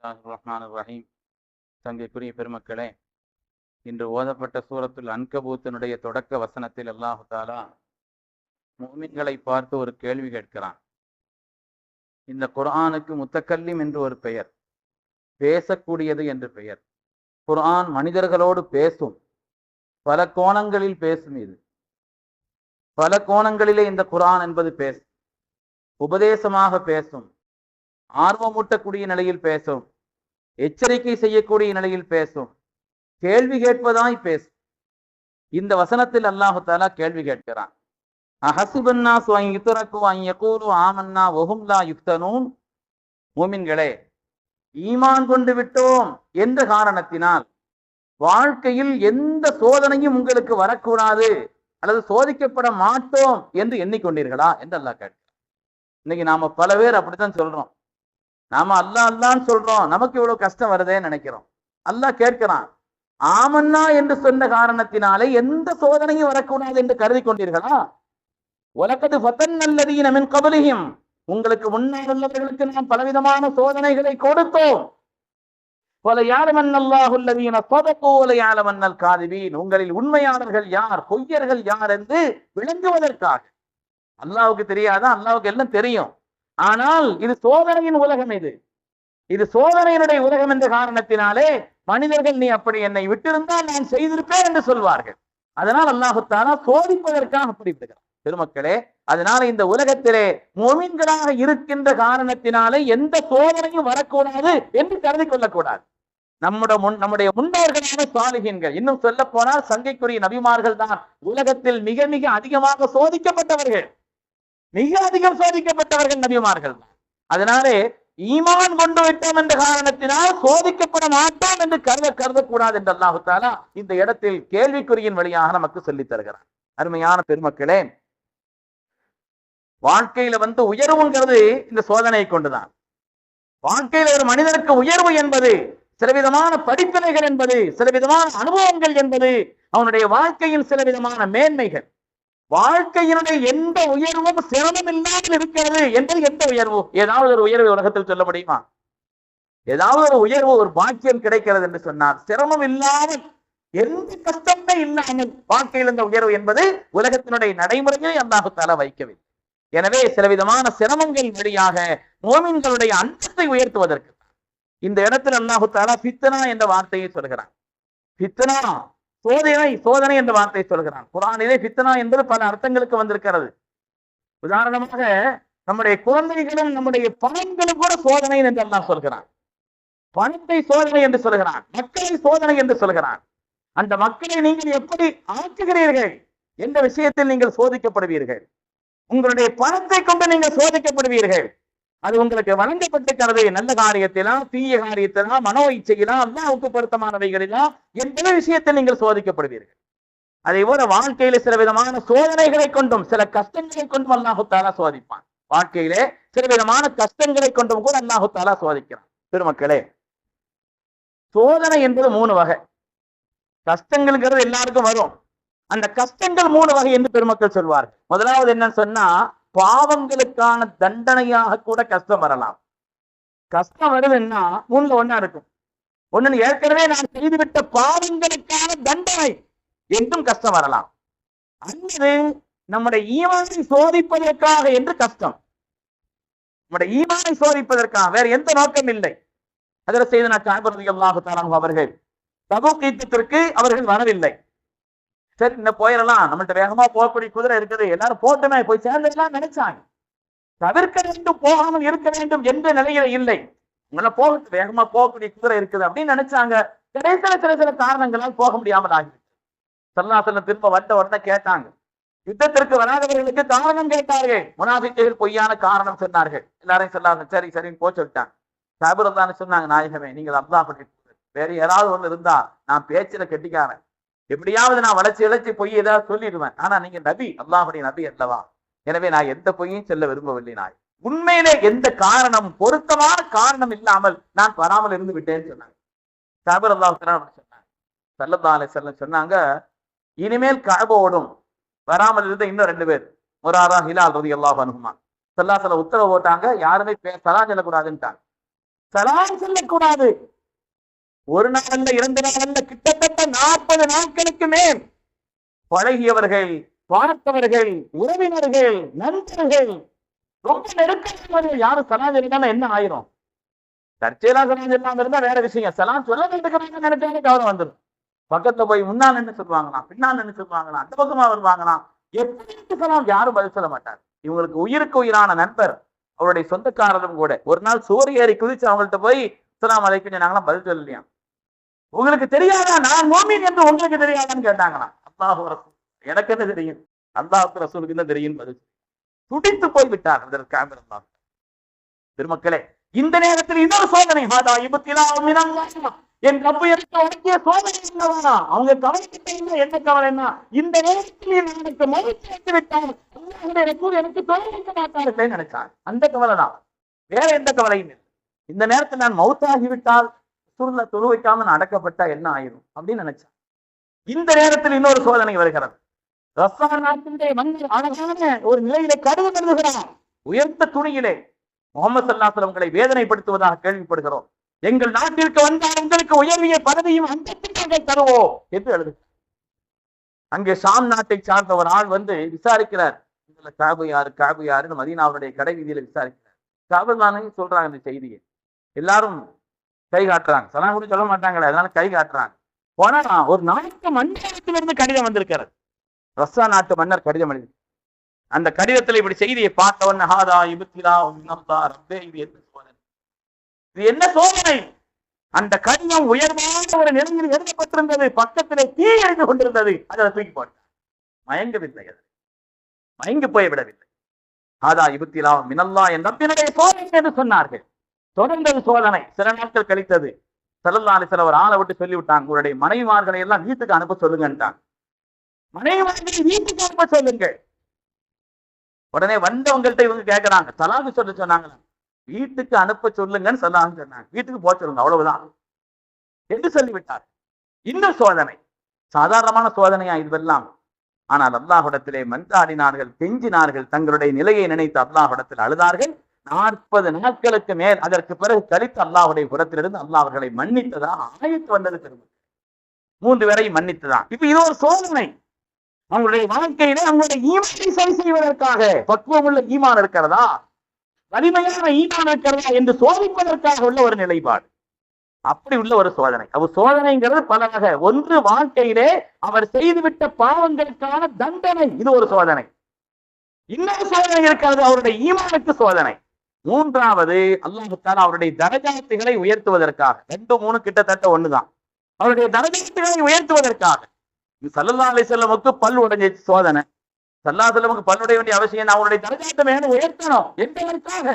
ரஹ்மான் ரஹீம். தங்கைக்குரிய பெருமக்களே, இன்று ஓதப்பட்ட சூரத்துல் அன்கபூத்தினுடைய தொடக்க வசனத்தில் அல்லாஹு தாலா முஃமின்களை பார்த்து ஒரு கேள்வி கேட்கிறான். இந்த குர்ஆனுக்கு முத்தக்கல்லிம் என்று ஒரு பெயர், பேசக்கூடியது என்று பெயர். குர்ஆன் மனிதர்களோடு பேசும், பல கோணங்களில் பேசும். இது பல கோணங்களிலே இந்த குர்ஆன் என்பது பேசும். உபதேசமாக பேசும், ஆர்வமூட்டக்கூடிய நிலையில் பேசும், எச்சரிக்கை செய்யக்கூடிய நிலையில் பேசும், கேள்வி கேட்பதாய் பேசும். இந்த வசனத்தில் அல்லாஹு தாலா கேள்வி கேட்கிறான். அஹஸிபன்னாஸு அன் யுத்ரகு அன் யகூலு ஆமன்னா வஹும் லா யுஃப்தனூன். மூமின்களே, ஈமான் கொண்டு விட்டோம் என்ற காரணத்தினால் வாழ்க்கையில் எந்த சோதனையும் உங்களுக்கு வரக்கூடாது அல்லது சோதிக்கப்பட மாட்டோம் என்று எண்ணிக்கொண்டீர்களா என்று அல்லாஹ் கேட்கிறான். இன்னைக்கு நாம பல பேர் அப்படித்தான் சொல்றோம். நாம அல்லாஹ் அல்லான்னு சொல்றோம், நமக்கு இவ்வளவு கஷ்டம் வருதேன்னு நினைக்கிறோம். அல்லாஹ் கேட்கிறான், ஆமன்னா என்று சொன்ன காரணத்தினாலே எந்த சோதனையும் வரக்கூடாது என்று கருதி கொண்டீர்களா? வலக்கது ஃபதன்னல்லதீன மின் கப்லிஹிம், உங்களுக்கு முன்னால் உள்ளவர்களுக்கு நாம் பலவிதமான சோதனைகளை கொடுத்தோம். வலயஅலமன்னல்லாஹு அல்லதீன ஸதகு வலயஅலமன்னல் காதிபீன், உங்களில் உண்மையாளர்கள் யார், பொய்யர்கள் யார் என்று விளங்குவதற்காக. அல்லாஹ்வுக்கு தெரியாதா? அல்லாஹ்வுக்கு எல்லாம் தெரியும். ஆனால் இது சோதனையின் உலகம். இது சோதனையினுடைய உலகம் என்ற காரணத்தினாலே மனிதர்கள், நீ அப்படி என்னை விட்டிருந்தால் நான் செய்திருப்பேன் என்று சொல்வார்கள். அதனால் அல்லாஹு தஆலா சோதிப்பதற்காக அப்படி விடுகிறார். பெருமக்களே, அதனால இந்த உலகத்திலே முஃமின்களாக இருக்கின்ற காரணத்தினாலே எந்த சோதனையும் வரக்கூடாது என்று கருதி கொள்ளக்கூடாது. நம்முடைய முன்னோர்களான சாலிஹீன்கள், இன்னும் சொல்ல போனால் சங்கைக்குரிய நபிமார்கள் தான் உலகத்தில் மிக மிக அதிகமாக சோதிக்கப்பட்டவர்கள். மிக அதிகம் சோதிக்கப்பட்டவர்கள் நபிமார்கள். அதனாலே ஈமான் கொண்டு விட்டோம் என்ற காரணத்தினால் சோதிக்கப்பட மாட்டோம் என்று கருதக்கூடாது என்று அல்லாஹு தஆலா இந்த இடத்தில் கேள்விக்குறியின் வழியாக நமக்கு சொல்லித் தருகிறார். அருமையான பெருமக்களே, வாழ்க்கையில உயர்வுங்கிறது இந்த சோதனையை கொண்டுதான். வாழ்க்கையில ஒரு மனிதனுக்கு உயர்வு என்பது சிலவிதமான படிப்பினைகள் என்பது, சிலவிதமான அனுபவங்கள் என்பது, அவனுடைய வாழ்க்கையில் சில விதமான மேன்மைகள். வாழ்க்கையினுடைய எந்த உயர்வும் சிரமம் இல்லாமல் இருக்கிறது என்பது எந்த உயர்வு? ஏதாவது ஒரு உயர்வு உலகத்தில் சொல்ல முடியுமா? ஏதாவது ஒரு உயர்வு, ஒரு பாக்கியம் கிடைக்கிறது என்று சொன்னால் சிரமம் இல்லாமல், எந்த கஷ்டமே இல்லாமல் வாழ்க்கையில் இந்த உயர்வு என்பது உலகத்தினுடைய நடைமுறையை அல்லாஹு தஆலா வைக்கவில்லை. எனவே சில விதமான சிரமங்கள் வழியாக முஃமின்களுடைய அந்தத்தை உயர்த்துவதற்கு இந்த இடத்தில் அல்லாஹு தஆலா ஃபித்னா என்ற வார்த்தையை சொல்கிறான். ஃபித்னா, சோதனை என்ற வார்த்தை சொல்கிறான். குர்ஆனிலே ஃபித்னா என்பது பல அர்த்தங்களுக்கு வந்திருக்கிறது. உதாரணமாக, நம்முடைய குழந்தைகளும் நம்முடைய பணங்களும் கூட சோதனை என்று அல்லாஹ் சொல்கிறான். பணத்தை சோதனை என்று சொல்கிறான், மக்களை சோதனை என்று சொல்கிறான். அந்த மக்களை நீங்கள் எப்படி ஆக்குகிறீர்கள் என்ற விஷயத்தில் நீங்கள் சோதிக்கப்படுவீர்கள். உங்களுடைய பணத்தை கொண்டு நீங்கள் சோதிக்கப்படுவீர்கள். அது உங்களுக்கு வழங்கப்பட்டிருக்கிறது, நல்ல காரியத்திலா, தீய காரியத்திலா, மனோ இச்சையிலா, அல்லாஹ்வுக்கு பொருத்தமானவைகளிலா என்ற விஷயத்தில் நீங்கள் சோதிக்கப்படுவீர்கள். அதே போல வாழ்க்கையில சில விதமான சோதனைகளை கொண்டும் சில கஷ்டங்களை கொண்டும் அல்லாஹு தஆலா சோதிப்பான். வாழ்க்கையிலே சில விதமான கஷ்டங்களை கொண்டும் கூட அல்லாஹு தஆலா சோதிக்கிறான். பெருமக்களே, சோதனை என்பது 3 வகை. கஷ்டங்கள்ங்கிறது எல்லாருக்கும் வரும். அந்த கஷ்டங்கள் 3 வகை என்று பெருமக்கள் சொல்வார்கள். முதலாவது என்னன்னு சொன்னா, பாவங்களுக்கான தண்டனையாக கூட கஷ்டம் வரலாம். கஷ்டம் வருதுன்னா 3ல ஒண்ணா இருக்கும். ஒண்ணு, ஏற்கனவே நான் செய்துவிட்ட பாவங்களுக்கான தண்டனை என்றும் கஷ்டம் வரலாம். அல்லது நம்முடைய ஈமானை சோதிப்பதற்காக என்று கஷ்டம். நம்முடைய ஈமானை சோதிப்பதற்காக, வேற எந்த நோக்கம் இல்லை. ஹஜ்ரத் ஸையதுனா கஅப் ரலியல்லாஹு தஆலா அவர்கள் தபூக் யுத்தத்திற்கு அவர்கள் வரவில்லை. சரி, இந்த போயிடலாம், நம்மள்ட்ட வேகமா போகக்கூடிய குதிரை இருக்குது, எல்லாரும் போட்டுமே போய் சேர்ந்துடலாம் நினைச்சாங்க. தவிர்க்க வேண்டும், போகாமல் இருக்க வேண்டும் என்ற நிலையில இல்லை. உங்களை போகட்டு, வேகமா போகக்கூடிய குதிரை இருக்குது அப்படின்னு நினைச்சாங்க. கடைசியில சில காரணங்களால் போக முடியாமல் ஆகிடுச்சு. ஸல்லல்லாஹு அலைஹி வஸல்லம் திரும்ப வந்த உடனே கேட்டாங்க. யுத்தத்திற்கு வராதவர்களுக்கு காரணம் கேட்டார்கள். முனாஃபிக்குகள் பொய்யான காரணம் சொன்னார்கள். எல்லாரையும் சொல்லாங்க, சரி சரின்னு போச்சு விட்டாங்க. கஅப் ரலியல்லாஹு சொன்னாங்க, நாயகமே, நீங்கள் அல்லாஹ்வுடைய வேற யாராவது ஒண்ணு இருந்தா நான் பேச்சில கெட்டிக்காரன், எப்படியாவது நான் வளைச்சு பொய் ஏதாவது சொல்லிடுவேன். ஆனா நீங்க நபி, அல்லாஹ்வுடைய நபி அல்லவா, எனவே நான் எந்த பொய்யும் சொல்ல விரும்பவில்லை. நான் உண்மையிலே எந்த காரணம், பொருத்தமான காரணம் இல்லாமல் நான் வராமல் இருந்து விட்டேன்னு சொன்னாங்க. கஅப் ரலியல்லாஹு சொன்னாங்க. ஸல்லல்லாஹு அலைஹி வஸல்லம் சொன்னாங்க, இனிமேல் கஅபோடும் வராமல் இருந்த இன்னும் 2 பேர், முராரா, ஹிலால் ரலியல்லாஹு அன்ஹுமா, ஸல்லல்லாஹு அலைஹி வஸல்லம் உத்தரவு போட்டாங்க, யாருமே சலாம் சொல்லக்கூடாதுன்ட்டாங்க. சலாம் சொல்லக்கூடாது. ஒரு நாள் அல்ல, 2 நாள் அல்ல, கிட்டத்தட்ட 40 நாட்களுக்கு மேல் பழகியவர்கள், பார்த்தவர்கள், உறவினர்கள், நண்பர்கள், ரொம்ப நெருக்கமானவர்கள் யாரும் சலாம் இல்லைன்னா என்ன ஆயிரும்? தற்செயலா சலாம் சொல்லாம இருந்தா வேற விஷயம். சலாம் சொல்ல வேண்டிய நினைச்சாலே கவனம் வந்துடும். பக்கத்துல போய் முன்னால் நின்று சொல்லுவாங்களாம், பின்னால் நின்று சொல்லுவாங்களாம், அந்த பக்கமா வருவாங்களாம். எப்படி சலாம் யாரும் பதில் சொல்ல மாட்டார். இவங்களுக்கு உயிருக்கு உயிரான நண்பர், அவருடைய சொந்தக்காரரும் கூட. ஒரு நாள் சூரிய ஏறி குதிச்சு அவங்கள்ட்ட போய் அஸ்ஸலாமு அலைக்கும் சொன்னாங்களாம், பதில் சொல்லலையா. உங்களுக்கு தெரியாதா நான் மோமீன் என்று உங்களுக்கு தெரியாதான்னு கேட்டாங்களாம். அல்லாஹு ரசூல், எனக்கு என்ன தெரியும், அல்லாஹ்வுக்கு ரசூலுக்கு என்ன தெரியும் பதில். துடித்து போய் விட்டார் அதற்கு. பெருமக்களே, இந்த நேரத்தில் இன்னொரு சோதனை. என் ரப்பு எனக்கு வழங்கிய சோதனை என்னவானா, அவங்க கவலைக்கிட்ட இல்லை. என்ன கவலைன்னா, இந்த நேரத்தில் எனக்கு மகிழ்ச்சி வைத்து விட்டார், எனக்கு தொழில் மாட்டார்களே நினைச்சான். அந்த கவலை தான், வேற எந்த கவலையும் இல்லை. இந்த நேரத்தில் நான் மௌத்தாகிவிட்டால் சுருள தொழு வைக்காம நான் அடக்கப்பட்டா என்ன ஆயிரும் அப்படின்னு நினைச்சான். இந்த நேரத்தில் இன்னொரு சோதனை வருகிறது. ரஸ்ஸான் நாட்டிலே மன்னர் அழகான ஒரு நிலையிலே கருவு எழுதுகிறார். உயர்ந்த துணியிலே முகமது ஸல்லல்லாஹு அலைஹி வஸல்லம் வேதனைப்படுத்துவதாக கேள்விப்படுகிறோம். எங்கள் நாட்டிற்கு வந்தால் உங்களுக்கு உயர்விய பதவியும் அந்தஸ்தையும் தருவோம் என்று எழுது. அங்கே ஷாம் நாட்டை சார்ந்த ஒரு ஆள் வந்து விசாரிக்கிறார். இதுல காபு யாருன்னு மதீனாவுடைய கடை வீதியில விசாரிக்கிறார். காபுல்லானே சொல்றாங்க இந்த செய்தியை. எல்லாரும் கை காட்டுறாங்க. சலாம் கூட சொல்ல மாட்டாங்களே, அதனால கை காட்டுறாங்க. போனா ஒரு நாட்டு மன்னரிடத்திலிருந்து கடிதம் வந்திருக்கிறது. ரஸ்ஸா நாட்டு மன்னர் கடிதம் எழுதி, அந்த கடிதத்தில் இப்படி செய்தியை பார்த்தவன், ஹாதா இப்திலா மினல்லா ரப்பே, இது என்ன சோதனை, இது என்ன சோதனை. அந்த கடிதம் உயர்வான ஒரு நிலையில் எழுதப்பட்டிருந்தது. பக்கத்திலே தீ எரிந்து கொண்டிருந்தது. அதை தூக்கி போட்டார். மயங்கவில்லை, அது மயங்கி போய்விடவில்லை. ஹாதா இப்திலா மினல்லா, என் ரப்பினுடைய சோதனை என்று சொன்னார்கள். தொடர்ந்தது சோதனை. சில நாட்கள் கழித்தது. ஸல்லல்லாஹு அலைஹி வஸல்லம் ஒரு ஆளை விட்டு சொல்லிவிட்டாங்க, உங்களுடைய மனைவிமார்களை எல்லாம் வீட்டுக்கு அனுப்ப சொல்லுங்கன்றாங்க. மனைவிமார்களை வீட்டுக்கு அனுப்ப சொல்லுங்கள். உடனே வந்தவங்கள்ட்ட இவங்க கேட்கிறாங்க, சலாஹு சொல்ல சொன்னாங்களா, வீட்டுக்கு அனுப்ப சொல்லுங்கன்னு சலாஹு சொன்னாங்க. வீட்டுக்கு போக சொல்லுங்க, அவ்வளவுதான் என்று சொல்லிவிட்டார். இன்னும் சோதனை, சாதாரணமான சோதனையா இதுவெல்லாம். ஆனால் அல்லாஹ்விடத்திலே மன்றாடினார்கள், கெஞ்சினார்கள், தங்களுடைய நிலையை நினைத்து அல்லாஹ்விடத்தில் அழுதார்கள். 40 நாட்களுக்கு மேல் அதற்கு பிறகு கழித்து அல்லாஹ்வுடைய புறத்திலிருந்து அல்லாஹ் அவர்களை மன்னித்ததா ஆயத்து வந்தது. திரும்ப 3 பேரை மன்னித்ததான். இப்ப இது ஒரு சோதனை. அவங்களுடைய வாழ்க்கையில அவங்களுடைய ஈமானை சரி செய்வதற்காக, பக்குவம் உள்ள ஈமான் இருக்கிறதா, வலிமையான ஈமான் இருக்கிறதா என்று சோதிப்பதற்காக உள்ள ஒரு நிலைப்பாடு. அப்படி உள்ள ஒரு சோதனை. அவர் சோதனைங்கிறது பல வகை. ஒன்று, வாழ்க்கையிலே அவர் செய்துவிட்ட பாவங்களுக்கான தண்டனை, இது ஒரு சோதனை. இன்னொரு சோதனை இருக்கிறது, அவருடைய ஈமானுக்கு சோதனை. மூன்றாவது, அல்லாஹ் தஆலா அவருடைய தரஜாத்துகளை உயர்த்துவதற்காக. 2, 3 கிட்டத்தட்ட ஒண்ணுதான். அவருடைய தரஜாத்துகளை உயர்த்துவதற்காக. ஸல்லல்லாஹு அலைஹி வஸல்லமுக்கு பல் உடைஞ்சிச்சு, சோதனை. ஸல்லல்லாஹு அலைஹி வஸல்லமுக்கு பல் உடைய வேண்டிய அவசியம், அவருடைய தரஜாத்தை மேலும் உயர்த்தணும் என்பதற்காக.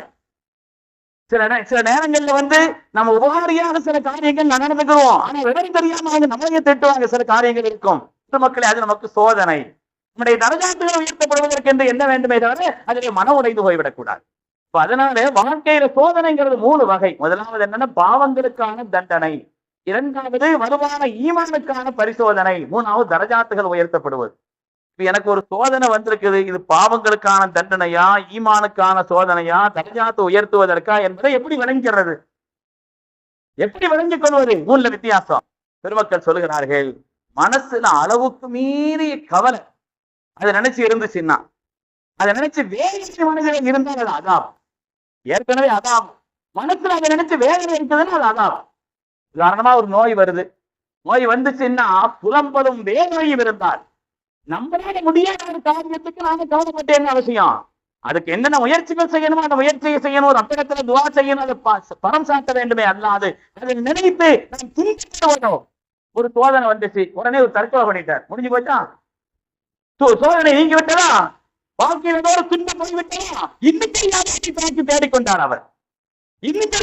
சில நேரங்கள்ல வந்து நம்ம உபகாரியாக சில காரியங்கள் நடந்துக்கிறோம். ஆனா விவரம் தெரியாம அவங்க நம்மளையே திட்டுவாங்க. சில காரியங்கள் இருக்கும். மக்களே, அது நமக்கு சோதனை. நம்முடைய தரஜாத்துகள் உயர்த்தப்படுவதற்கு என்று என்ன வேண்டுமே தவிர அதிலே மன உடைந்து போய்விடக்கூடாது. இப்ப அதனால வாழ்க்கையில சோதனைங்கிறது 3 வகை. முதலாவது என்னன்னா பாவங்களுக்கான தண்டனை, 2வது வலுவான ஈமானுக்கான பரிசோதனை, 3வது தரஜாத்துகள் உயர்த்தப்படுவது. இப்ப எனக்கு ஒரு சோதனை வந்திருக்குது, இது பாவங்களுக்கான தண்டனையா, ஈமானுக்கான சோதனையா, தரஜாத்து உயர்த்துவதற்கா என்பதை எப்படி விளங்கிறது, எப்படி விளங்கிக் கொள்வது? 3 வித்தியாசம். பெருமக்கள் சொல்லுகிறார்கள், மனசுல அளவுக்கு மீறிய கவலை அதை நினைச்சு இருந்துச்சுன்னா, அதை நினைச்சு வேதனை மனதில் இருந்தால் அது அதாம். ஏற்கனவே அதாம். மனசுல அதை நினைச்சு வேதனை இருக்குதுன்னு அது அதாம். உதாரணமா ஒரு நோய் வருது. நோய் வந்துச்சுன்னா புலம்பலும் வேதனையும் இருந்தால் நம்மளால முடியாத ஒரு காரியத்துக்கு நாம கவலைப்பட்டேன்னு அவசியம். அதுக்கு என்னென்ன முயற்சிகள் செய்யணுமோ அந்த முயற்சியை செய்யணும். ஒரு அப்படத்துல துவா செய்யணும், அதை பரம் சாட்ட வேண்டுமே அல்லாது அதை நினைத்து நாம் திணிக்கணும். ஒரு சோதனை வந்துச்சு, உடனே ஒரு தற்கொலை பண்ணிட்டார், முடிஞ்சு போச்சா? சோதனை நீங்கி விட்டதா? வாழ்க்கையில துன்பம் போய்விட்டதா? இன்னைக்கு தேடிக்கொண்டார் அவர். இன்னைக்கு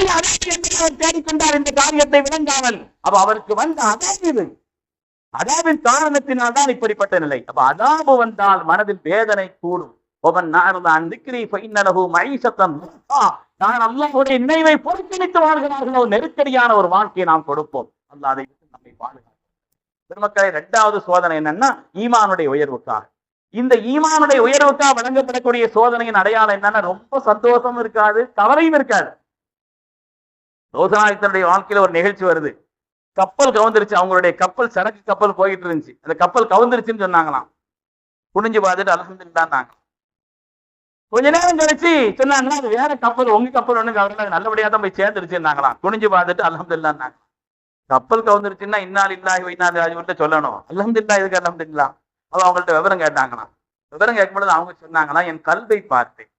தேடிக்கொண்டார் இந்த காரியத்தை விளங்காமல். அப்ப அவருக்கு வந்த அதாபு இது. அதாபின் காரணத்தினால் தான் இப்படிப்பட்ட நிலை. அப்ப அதாபு வந்தால் மனதில் வேதனை கூடும். நான் அல்லாஹ்வுடைய நினைவை பொறுத்தளித்து வாழ்கிறார்களோ நெருக்கடியான ஒரு வாழ்க்கையை நாம் கொடுப்போம். அல்லாஹ் அதை நம்மை பாதுகாக்கும். பெருமக்களை, 2வது சோதனை என்னன்னா ஈமானுடைய உயர்வுக்காக. இந்த ஈமானுடைய உயர்வுக்காக வழங்கப்படக்கூடிய சோதனையின் அடையாளம் என்னன்னா ரொம்ப சந்தோஷம் இருக்காது, கவலையும் இருக்காது. ரோசநாயகத்தினுடைய வாழ்க்கையில ஒரு நிகழ்ச்சி வருது. கப்பல் கவுந்துருச்சு. அவங்களுடைய கப்பல் சரக்கு கப்பல் போயிட்டு இருந்துச்சு. அந்த கப்பல் கவுந்துருச்சுன்னு சொன்னாங்களாம். குனிஞ்சு பார்த்துட்டு அல்ஹம்துலில்லாஹ். கொஞ்ச நேரம் கழிச்சு சொன்னாங்கன்னா அது வேற கப்பல், உங்க கப்பல் ஒண்ணு கவலை, நல்லபடியா தான் போய் சேர்ந்துருச்சுன்னாங்களாம். குனிஞ்சு பார்த்துட்டு அல்ஹம்துலில்லாஹ். கப்பல் கவுந்துருச்சுன்னா இன்னா லில்லாஹி வ இன்னா இலைஹி ராஜிஊன் சொல்லணும். அல்ஹம்துலில்லாஹ் இதுக்கு அல்ஹம்துலில்லாஹ். அவங்கள்ட்ட விவரம் கேட்டாங்களாம். விவரம் கேட்கும்போது அவங்க சொன்னாங்கன்னா, என் கல்வை பார்த்தேன்.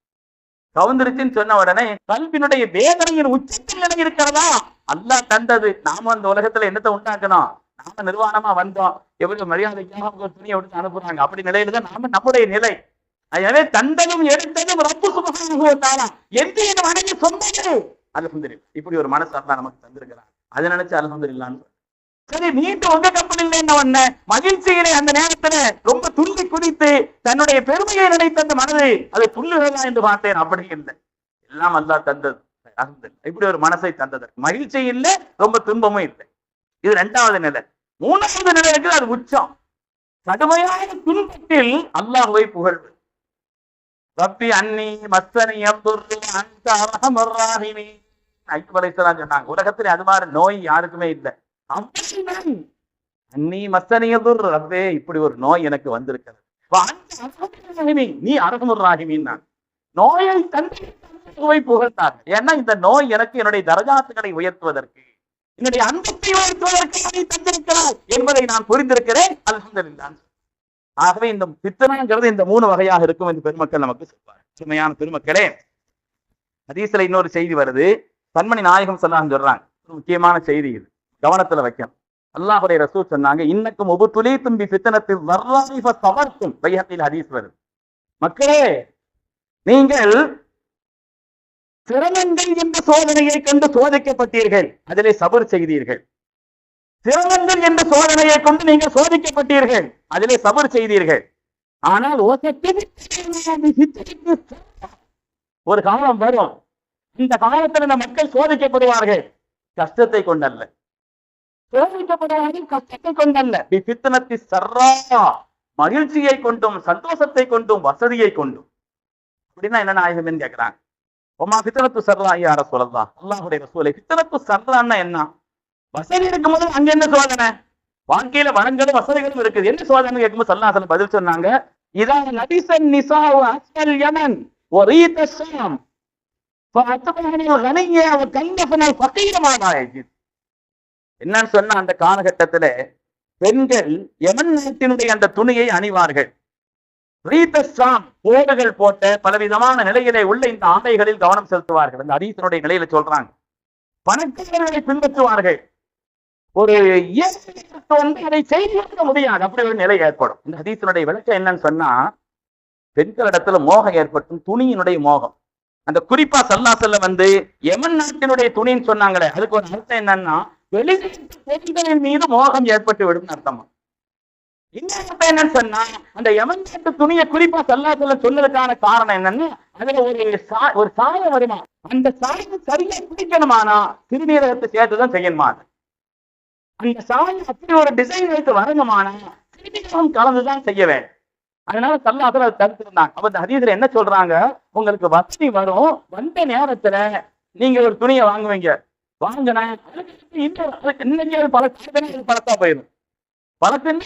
கவுந்துருச்சுன்னு சொன்ன உடனே என் கல்வினுடைய வேதனையின் உச்சத்தில் இருக்கிறதா அல்லாஹ் தந்தது. நாம அந்த உலகத்துல என்னத்தை உண்டாக்கணும்? நாம நிர்வாணமா வந்தோம், எவ்வளவு மரியாதைக்காக அவங்க துணியை விட்டு அனுப்புறாங்க. அப்படி நிலையில தான் நாம நம்முடைய நிலை. எனவே தந்ததும் எடுத்ததும் ரப்பு சுப்ஹானஹு வ தஆலா எந்த வணங்கி சொன்னது அல்ஹம்துலில்லாஹ். இப்படி ஒரு மனசு அல்லாஹ் நமக்கு தந்திருக்கிறான். அதை நினைச்சு அல்ஹம்துலில்லாஹ். சரி, நீட்டு உங்க கப்பல் இல்லைன்னு மகிழ்ச்சியிலே அந்த நேரத்துல ரொம்ப துள்ளி குதித்து தன்னுடைய பெருமையை நினைத்த அந்த மனது அதை துள்ளுகளா என்று பார்த்தேன். அப்படி இல்லை, எல்லாம் அல்லாஹ் தந்தது. இப்படி ஒரு மனசை தந்தது. மகிழ்ச்சி இல்லை, ரொம்ப துன்பமும் இல்லை. இது இரண்டாவது நிலை. மூணாவது நிலை இருக்குது, அது உச்சம். கடுமையான துன்பத்தில் அல்லாஹ்வை புகழ்வு. ரப்பி அன்னி மஸ்ஸனி யதுர்ரு அன்த அர்ஹமர் ராஹிமீன். ஐயூப் அலைஹிஸ்ஸலாம் சொன்னாங்க, உலகத்துல அது மாதிரி நோய் யாருக்குமே இல்லை. அன்னி மஸ்ஸனி யதுர்ரு, ரப்பே இப்படி ஒரு நோய் எனக்கு வந்திருக்கிறது. நீ அர்ஹமர் ராஹிமீன். நோயை தந்தை புகழ்ந்தார். ஏன்னா இந்த நோய் எனக்கு என்னுடைய தரஜாத்துகளை உயர்த்துவதற்கு, என்னுடைய அன்பத்தை உயர்த்துவதற்கு தந்திருக்கிறார் என்பதை நான் புரிந்திருக்கிறேன். அல்ஹம்துலில்லாஹ். ஆகவே இந்த பித்தனாங்கிறது இந்த மூணு வகையாக இருக்கும் என்று பெருமக்கள் நமக்கு சொல்வார். சுமையான பெருமக்களே, ஹதீஸ்ல இன்னொரு செய்தி வருது. கண்மணி நாயகம் ஸல்லல்லாஹு சொல்றாங்க, ஒரு முக்கியமான செய்தி இது, கவனத்துல வைக்கணும். அல்லாஹ்வுடைய ரசூல் சொன்னாங்க, இன்னக்கும் உபுதுலீதும் பி ஃபித்னத்தில் ضراء فصبرتم. பைஹக்கில் ஹதீஸ் வருது. மக்களே, நீங்கள் சிரமங்கள் என்ற சோதனையை கண்டு சோதிக்கப்பட்டீர்கள், அதிலே சபர் செய்தீர்கள். சிரமங்கள் என்ற சோதனையை கொண்டு நீங்கள் சோதிக்கப்பட்டீர்கள், அதிலே சபர் செய்தீர்கள். ஆனால் ஒரு காலம் வரும், இந்த காலத்தில் இந்த மக்கள் சோதிக்கப்படுவார்கள், கஷ்டத்தை கொண்டல்ல. சோதிக்கப்படுவார்கள் கஷ்டத்தை கொண்டல்ல. பித்னத்தி சர்ரா, மகிழ்ச்சியை கொண்டும் சந்தோஷத்தை கொண்டும் வசதியை கொண்டும். அப்படின்னா என்ன நாயகம் கேட்கிறாங்க. ஒமா பித்னத்து சர்ரா யா ரசூலல்லாஹ். அல்லாஹ்வுடைய ரசூலே, பித்னத்து சர்ரான்னா என்ன? வசதி இருக்கும்போது அங்க என்ன சோதனை? வாழ்க்கையில வளங்களும் வசதிகளும் இருக்குது, என்ன சோதனை கேட்கும்போது ஸல்லல்லாஹு அலைஹி வஸல்லம் பதில் சொன்னாங்க, இதா நபிசன் நிசாஉ அஸ்மல் யமன் வரீத ஷாம் ஃபஅத்பஹனி கனிய வ கன்னஃபனல் ஃபகீர மா யஜித். என்னன்னு சொன்னா, அந்த காலகட்டத்துல பெண்கள் யமன் நாட்டினுடைய அந்த துணியை அணிவார்கள். ரீத ஷாம், ஓடுகள் போட்ட பலவிதமான நிலையிலே உள்ள இந்த ஆடைகளில் கவனம் செலுத்துவார்கள். அந்த ஹதீஸினுடைய நிலையில சொல்றாங்க, பணக்காரர்களை பின்பற்றுவார்கள். ஒரு அதை செய்திருக்க முடியாது, அப்படி ஒரு நிலை ஏற்படும். இந்த ஹதீஸினுடைய விளக்கம் என்னன்னு சொன்னா, பெண்களிடத்துல மோகம் ஏற்பட்டும், துணியினுடைய மோகம். அந்த குறிப்பா ஸல்லல்லாஹு அலைஹி வஸல்லம் யமன் நாட்டினுடைய துணின்னு சொன்னாங்களே, அதுக்கு ஒரு அர்த்தம் என்னன்னா, வெளிநாட்டு பெண்களின் மீது மோகம் ஏற்பட்டு விடும் அர்த்தமா. இன்னொரு என்னன்னு சொன்னா, அந்த யமன் நாட்டு துணியை குறிப்பா ஸல்லல்லாஹு அலைஹி வஸல்லம் சொன்னதுக்கான காரணம் என்னன்னு, அதுல ஒரு சாயம் வருமா, அந்த சாயம் சரியா பிடிக்கணுமானா சிறுநீரகத்தை சேர்த்துதான் செய்யணுமா. அந்த சாயம் அப்படி ஒரு டிசைன் வைத்து வரணுமானா சிறுநீரகம் கலந்துதான் செய்ய வேண்டும். அதனால ஸல்லல்லாஹு அலைஹி வஸல்லம் தடுத்திருந்தாங்க. அப்ப இந்த ஹதீஸ்ல என்ன சொல்றாங்க, உங்களுக்கு வசதி வரும், வந்த நேரத்துல நீங்க ஒரு துணியை வாங்குவீங்க, வாங்கினா இன்னைக்கு பழத்தா போயிடும், பழத்தின்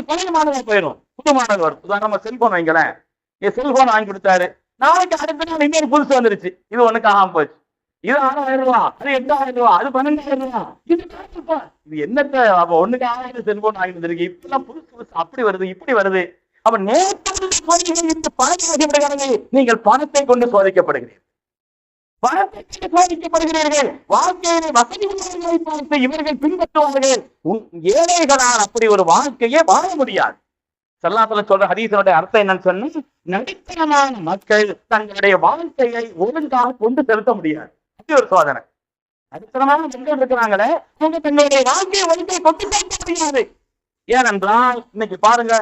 பழைய மாடலா போயிடும், புது மாடல் வரும். உதாரணமா செல்போன் வைங்களேன், என் செல்போன் வாங்கி கொடுத்தாரு, நாளைக்கு அடுத்த நாள் இன்னொரு புதுசு வந்துருச்சு, இது ஒண்ணுக்கு ஆகாம போச்சு, இது 6000 ரூபாய், அது 8000 ரூபாய், அது 12000 ரூபாய், இது என்னத்த அப்ப ஒண்ணுக்கு 1000 செல்போன் வாங்கி வந்திருக்கு, இப்பெல்லாம் புதுசு புதுசு அப்படி வருது இப்படி வருது. அப்ப நேற்று பணத்தை நீங்கள் பணத்தை கொண்டு சோதிக்கப்படுகிறீர்கள், பணத்தை சோதிக்கப்படுகிறீர்கள். வாழ்க்கையை வசதி உள்ளவர்களை பார்த்து இவர்கள் பின்பற்றுவார்கள். ஏழைகளால் அப்படி ஒரு வாழ்க்கையே வாழ முடியாது. ஸல்லல்லாஹு அலைஹி வஸல்லம் சொல்ற ஹதீஸினுடைய அர்த்தம் என்னன்னு சொன்னா, நடுத்தரமான மக்கள் தங்களுடைய வாழ்க்கையை ஒழுங்காக கொண்டு செலுத்த முடியாது, அப்படி ஒரு சோதனை. நடுத்தரமான மக்கள் இருக்கிறாங்களே, அவங்க தங்களுடைய வாழ்க்கையை ஒழுங்கை கொண்டு செலுத்த முடியாது. ஏனென்றால் இன்னைக்கு பாருங்க,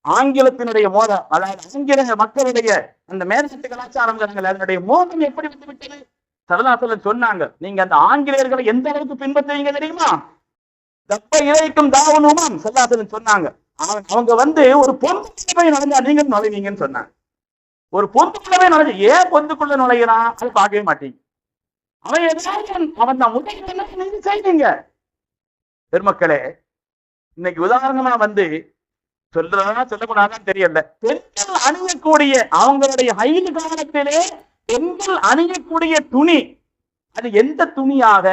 ஆங்கிலத்தினுடைய மோதம், அதாவது ஆங்கில மக்களுடைய அந்த மேற்கத்து கலாச்சாரங்கள், அதனுடைய மோதம் எப்படி வந்து விட்டது. ஸல்லல்லாஹு அலைஹி வஸல்லம் சொன்னாங்க, நீங்க அந்த ஆங்கிலேயர்களை எந்த அளவுக்கு பின்பற்றுவீங்க தெரியுமா? தப்ப இறைக்கும் தாவனுமாம். ஸல்லல்லாஹு அலைஹி வஸல்லம் சொன்னாங்க, அவங்க ஒரு பொந்துக்குள்ளே நுழைஞ்சா நீங்க நுழைவீங்கன்னு சொன்னாங்க. ஒரு பொந்துக்குள்ளவே நுழைஞ்சு, ஏன் பொந்துக்குள்ள நுழைகிறான் அது பார்க்கவே மாட்டீங்க. அவன் ஏதாவது அவன் தான் உதவி நீங்க செய்வீங்க. பெருமக்களே, இன்னைக்கு உதாரணமா வந்து சொல்றதா சொல்லக்கூடாதான் தெரியல, பெண்கள் அணியக்கூடிய அவங்களுடைய ஹைது காலத்திலே பெண்கள் அணியக்கூடிய துணி அது எந்த துணியாக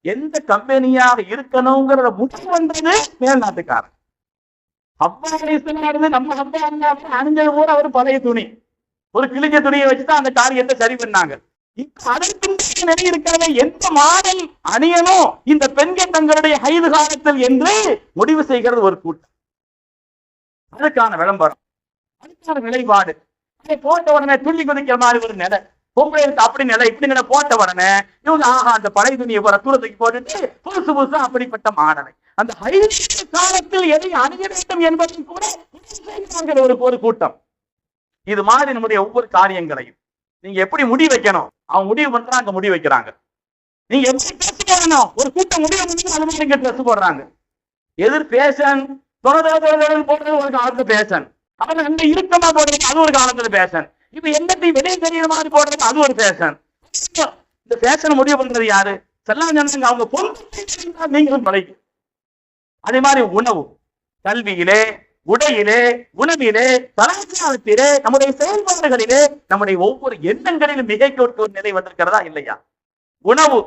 எந்த கம்பெனியாக இருக்கணுங்கிறத முடிவு பண்றது மேல்நாட்டுக்காரன். அப்பா இருந்து நம்ம அப்பா அணிஞ்சது கூட அவர் பழைய துணி, ஒரு கிழிஞ்ச துணியை வச்சுதான் அந்த காரியத்தை சரி பண்ணாங்க. இப்ப அதற்கு நிலை இருக்கிறத எந்த மாடல் அணியணும் இந்த பெண்கள் தங்களுடைய ஹைது காலத்தில் என்று முடிவு செய்கிறது ஒரு கூட்டம். அதுக்கான விளம்பரம், அதுக்கான நிலைப்பாடு, அதை போட்ட உடனே துள்ளி குதிக்கிற மாதிரி ஒரு நிலை, பொம்பளை அப்படி நிலை இப்படி நிலை போட்ட உடனே இவங்க ஆஹா அந்த பழைய துணியை போற தூரத்துக்கு போட்டுட்டு புதுசு புதுசா அப்படிப்பட்ட மாடலை அந்த ஹைது காலத்தில் எதை அணிய வேண்டும் என்பதை கூட ஒரு கூட்டம். இது மாதிரி நம்முடைய ஒவ்வொரு காரியங்களையும் நீங்க எப்படி முடிவு வைக்கணும், அவங்க முடிவு பண்றாங்க முடிவு வைக்கிறாங்க. நீங்க எப்படி ட்ரெஸ் போடணும், ஒரு கூட்டம் முடிவு பண்ணி அது மாதிரி நீங்க ட்ரெஸ் போடுறாங்க. எதிர் பேஷன் போடுறது ஒரு காலத்துல பேஷன், அப்புறம் ரெண்டு இறுக்கமா போடுறது அது ஒரு காலத்துல பேஷன், இப்ப எண்ணத்தையும் வெளியே தெரியுற மாதிரி போடுறது அது ஒரு பேஷன். இந்த பேஷனை முடிவு பண்றது யாரு? செல்லாம் ஜனங்க அவங்க பொண்ணு நீங்களும் படைக்கும். அதே மாதிரி உணவு, கல்வியிலே, உடையிலே, உணவிலே, கலாச்சாரத்திலே, நம்முடைய செயல்பாடுகளிலே, நம்முடைய ஒவ்வொரு எண்ணங்களிலும் மிகைக்க ஒரு நிலை வந்திருக்கிறதா இல்லையா? உணவு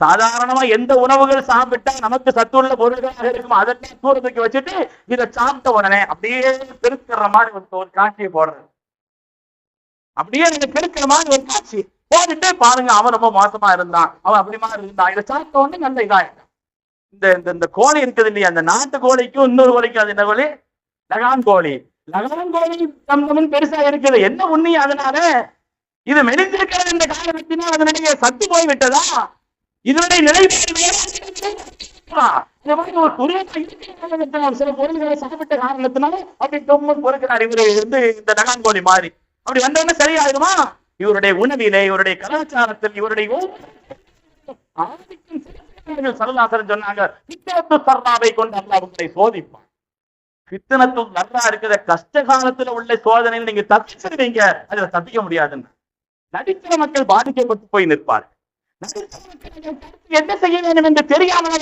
சாதாரணமா எந்த உணவுகள் சாப்பிட்டா நமக்கு சத்துள்ள பொருள்களாக இருக்கும் அதெல்லாம் தூரத்துக்கு வச்சுட்டு இதை சாப்பிட்ட உடனே அப்படியே பெருக்கிற மாதிரி ஒரு காட்சியை போடுறது, அப்படியே நீங்க பெருக்கிற மாதிரி ஒரு காட்சி போட்டுட்டு பாருங்க அவன் ரொம்ப மோசமா இருந்தான், அவன் அப்படி மாதிரி இருந்தான், இதை சாப்பிட்ட உடனே நல்ல இதாயிட்டான். இந்த கோழி இருக்குது இல்லையா, அந்த நாட்டு கோழிக்கும் இன்னொரு கோழிக்கும் அது என்ன கோழி? லகான் கோழி. லகான் கோழி தம் பெருசா இருக்குது, என்ன உண்மை? அதனால இது மெலிந்திருக்கிறது இந்த காரணத்தினால் அதனுடைய சத்து போய் விட்டதா? இதனுடைய நிலைப்பாடு சில பொருள்களை சாப்பிட்ட காரணத்தினால அப்படி தொம்மல் பொறுக்கிறார் இவரு வந்து இந்த லகான் கோழி மாதிரி. அப்படி வந்தவங்க சரியாகுமா? இவருடைய உணவிலே, இவருடைய கலாச்சாரத்தில், இவருடைய சரலாசரன் சொன்னாங்க, பித்தனத்து சர்ராவை கொண்டு அல்லாஹ் உங்களை சோதிப்பான். பித்தனத்து நல்லா இருக்கிற கஷ்ட காலத்துல உள்ள சோதனையில் நீங்க தப்பிச்சிருவீங்க, அதுல தப்பிக்க முடியாதுன்னு நடிக்கிற மக்கள் பாதிக்கப்பட்டு போய் நிற்பார்கள். என்ன செய்ய வேண்டும் என்று தெரியாமல்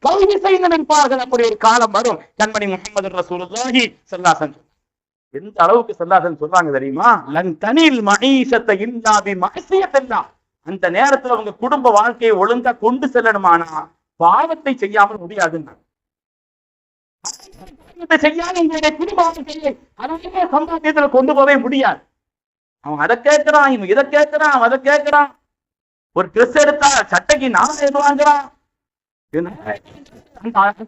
கல்வி செய்து நிற்பார்கள். அப்படி ஒரு காலம் வரும். கண்மணி முஹம்மது ரசூலுல்லாஹி ஸல்லல்லாஹு அலைஹி வஸல்லம் எந்த அளவுக்கு ஸல்லல்லாஹு சொல்றாங்க தெரியுமா? லன் தனில் மஈஷத்த இல்லா பி மஅசியத்தில்லாஹ். அந்த நேரத்துல உங்க குடும்ப வாழ்க்கையை ஒழுங்கா கொண்டு செல்லணுமானா பாவத்தை செய்யாமல் முடியாதுன்னா, செய்யாமல் உங்களுடைய குடும்ப வாழ்க்கையை அதே சம்பாத்தியத்துல கொண்டு போவே முடியாது. அவன் அதை கேட்கிறான், இவன் இதை கேட்கிறான், அதை கேட்கிறான். ஒரு ட்ரெஸ் எடுத்தா சட்டைக்கு 4000 வாங்குறான்,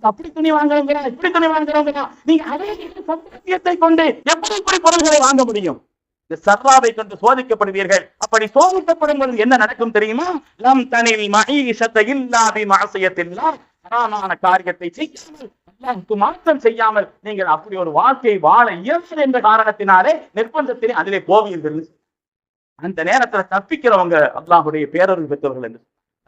அப்படி துணி வாங்குறோங்கிறா, இப்படி துணி வாங்குறோங்கிறா. நீங்க அதே சம்பாத்தியத்தை கொண்டு எப்படி இப்படி பொருள்களை வாங்க முடியும்? இந்த சர்ராவை கொண்டு சோதிக்கப்படுவீர்கள். அப்படி சோதிக்கப்படும் பொழுது என்ன நடக்கும் தெரியுமா? லம் தனில் மஈஷத்த இல்லா பி மஅசியத்தில்லாஹ். ஹராமான காரியத்தை செய்யாமல், அல்லாஹ்வுக்கு மாற்றம் செய்யாமல் நீங்கள் அப்படி ஒரு வாழ்க்கையை வாழ இயலாது என்ற காரணத்தினாலே நிர்பந்தத்திலே அதிலே போவீர்கள். அந்த நேரத்துல தப்பிக்கிறவங்க அல்லாஹ்வுடைய பேரருள் பெற்றவர்கள் என்று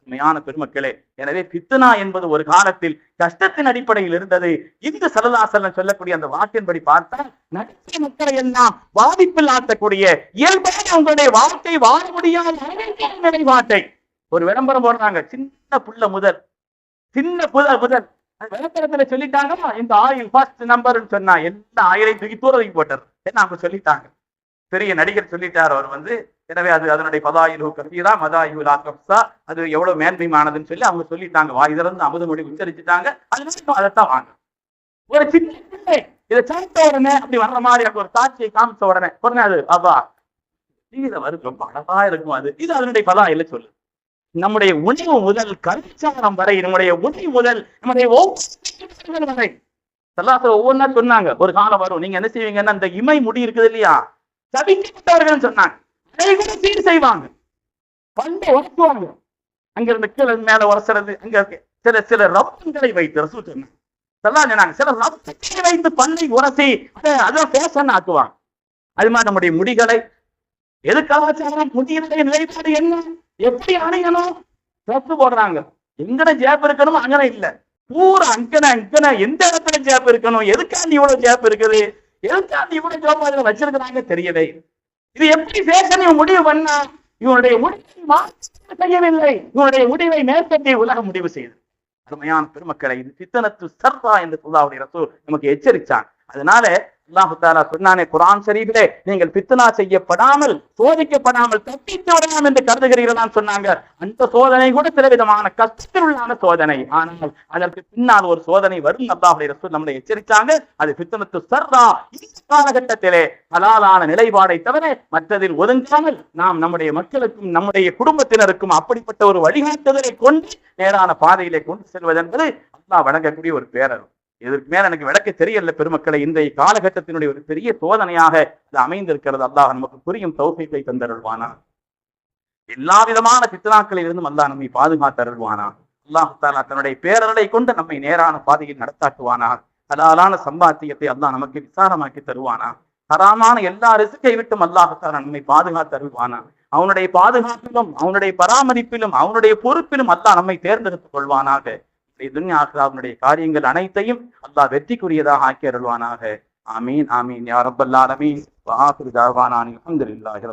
உண்மையான பெருமக்களே. எனவே பித்னா என்பது ஒரு காலத்தில் கஷ்டத்தின் அடிப்படையில் இருந்தது. இந்த ஸல்லல்லாஹு அலைஹி வஸல்லம் சொல்லக்கூடிய அந்த வாக்கின்படி பார்த்தால் நடித்த மக்களை எல்லாம் பாதிப்பில் ஆட்டக்கூடிய இயல்பான உங்களுடைய வாழ்க்கை வாழ முடியாத நிலைப்பாட்டை ஒரு விளம்பரம் போடுறாங்க. சின்ன புள்ள முதல் விளம்பரத்துல சொல்லிட்டாங்க, இந்த ஆயில் ஃபர்ஸ்ட் நம்பர்னு சொன்னா எல்லா ஆயிலையும் தூக்கி தூரத்துக்கு போட்டார். என்ன அவங்க சொல்லிட்டாங்க, பெரிய நடிகர் சொல்லிட்டார் அவர் வந்து. எனவே அது அதனுடைய பதாயிலு கசீரா மதாயுல் ஆகப்ஸா, அது எவ்வளவு மேன்மையானதுன்னு சொல்லி அவங்க சொல்லிட்டாங்க. வாயிலிருந்து அமுத மொழி உச்சரிச்சுட்டாங்க. அதனால அதைத்தான் வாங்க. ஒரு சின்ன பிள்ளை இதை சாப்பிட்ட உடனே அப்படி வர்ற மாதிரி ஒரு காட்சியை காமிச்ச உடனே அது அப்பா இதுல வருது, ரொம்ப அழகா இருக்கும். அது இது அதனுடைய பதாயில சொல்லு. நம்முடைய உணவு முதல் கலாச்சாரம் வரை, நம்முடைய உணவு முதல் நம்முடைய ஒவ்வொரு வரை ஒவ்வொன்றா சொன்னாங்க. ஒரு காலம் வரும், நீங்க என்ன செய்வீங்கன்னா அந்த இமை முடி இருக்குது இல்லையா, சபிக்கப்பட்டவர்கள் சொன்னாங்க, அதை கூட சீர் செய்வாங்க, பல்லை உரசுவாங்க. அங்க இருந்து கீழே மேல உரசுறது, அங்க சில ரப்பங்களை வைத்து ரசூல் சொன்னாங்க, சில ரப்பங்களை வைத்து பல்லை உரசி அதான் பேசன்னு ஆக்குவாங்க. அது மாதிரி நம்முடைய முடிகளை எது கலாச்சாரம், முடியினுடைய நிலைப்பாடு என்ன, எப்படி அணையணும், ட்ரெஸ் போடுறாங்க. எங்கட ஜேப் இருக்கணும் அங்கன இல்ல, பூரா அங்கன எந்த இடத்துல ஜேப் இருக்கணும், எதுக்காண்டி இவ்வளவு ஜேப் இருக்குது, எதுக்காண்டி இவ்வளவு ஜோப் அதுல வச்சிருக்கிறாங்க தெரியவே. இது எப்படி ஃபேஷன் முடிவு பண்ணா? இவனுடைய முடிவை மாற்றம் செய்யவில்லை, இவனுடைய முடிவை மேற்கொண்டே உலகம் முடிவு செய்தது. அருமையான பெருமக்களை, இது ஃபித்னத்து ஸர்ரா என்று அல்லாஹ்வுடைய ரசூல் நமக்கு எச்சரிச்சான். அதனால அல்லாஹ் தஆலா சொன்னானே குர்ஆன் ஷரீஃபிலே, நீங்கள் ஃபித்னா செய்யப்படாமல் சோதிக்கப்படாமல் தப்பித்து விடலாம் என்று கருதுகிறீர்களான்னு சொன்னாங்க. அந்த சோதனை கூட சில விதமான கஷ்டத்திலுள்ளான சோதனை, ஆனால் அதற்கு பின்னால் ஒரு சோதனை வரும் அல்லாஹ்வுடைய ரசூல் நம்மளை எச்சரிச்சாங்க. அது ஃபித்னத்து ஸர்ரா. இந்த காலகட்டத்திலே ஹலாலான நிலைப்பாடை தவிர மற்றதில் ஒதுங்காமல் நாம் நம்முடைய மக்களுக்கும் நம்முடைய குடும்பத்தினருக்கும் அப்படிப்பட்ட ஒரு வழிகாட்டுதலை கொண்டு நேரான பாதையிலே கொண்டு செல்வது என்பது அல்லாஹ் வழங்கக்கூடிய ஒரு பேரருள். இதற்கு மேல எனக்கு விளக்க தெரியல பெருமக்களை. இன்றைய காலகட்டத்தினுடைய ஒரு பெரிய சோதனையாக அது அமைந்திருக்கிறது. அல்லாஹ் நமக்கு புரியும் தௌஃபீக்கை தந்தருள்வானா. எல்லா விதமான ஃபித்னாக்களில் இருந்தும் அல்லாஹ் நம்மை பாதுகாத்தருள்வானா. அல்லாஹ் தஆலா தன்னுடைய பேரருளை கொண்டு நம்மை நேரான பாதையில் நடத்தாட்டுவானா. ஹலாலான சம்பாத்தியத்தை அல்லாஹ் நமக்கு விசாரமாக்கி தருவானா. ஹராமான எல்லா ரிஸ்கை விட்டும் அல்லாஹ் தஆலா நம்மை பாதுகாத்தருள்வானா. அவனுடைய பாதுகாப்பிலும் அவனுடைய பராமரிப்பிலும் அவனுடைய பொறுப்பிலும் அல்லாஹ் நம்மை தேர்ந்தெடுத்துக் கொள்வானாக. துன்யா ஆகிராவுடைய காரியங்கள் அனைத்தையும் அல்லாஹ் வெற்றிக்குரியதாக ஆக்கி அருள்வானாக. ஆமீன் ஆமீன் யா ரப்பல் ஆலமீன். வ ஆகிரு தஅவானா அல்ஹம்துலில்லாஹி.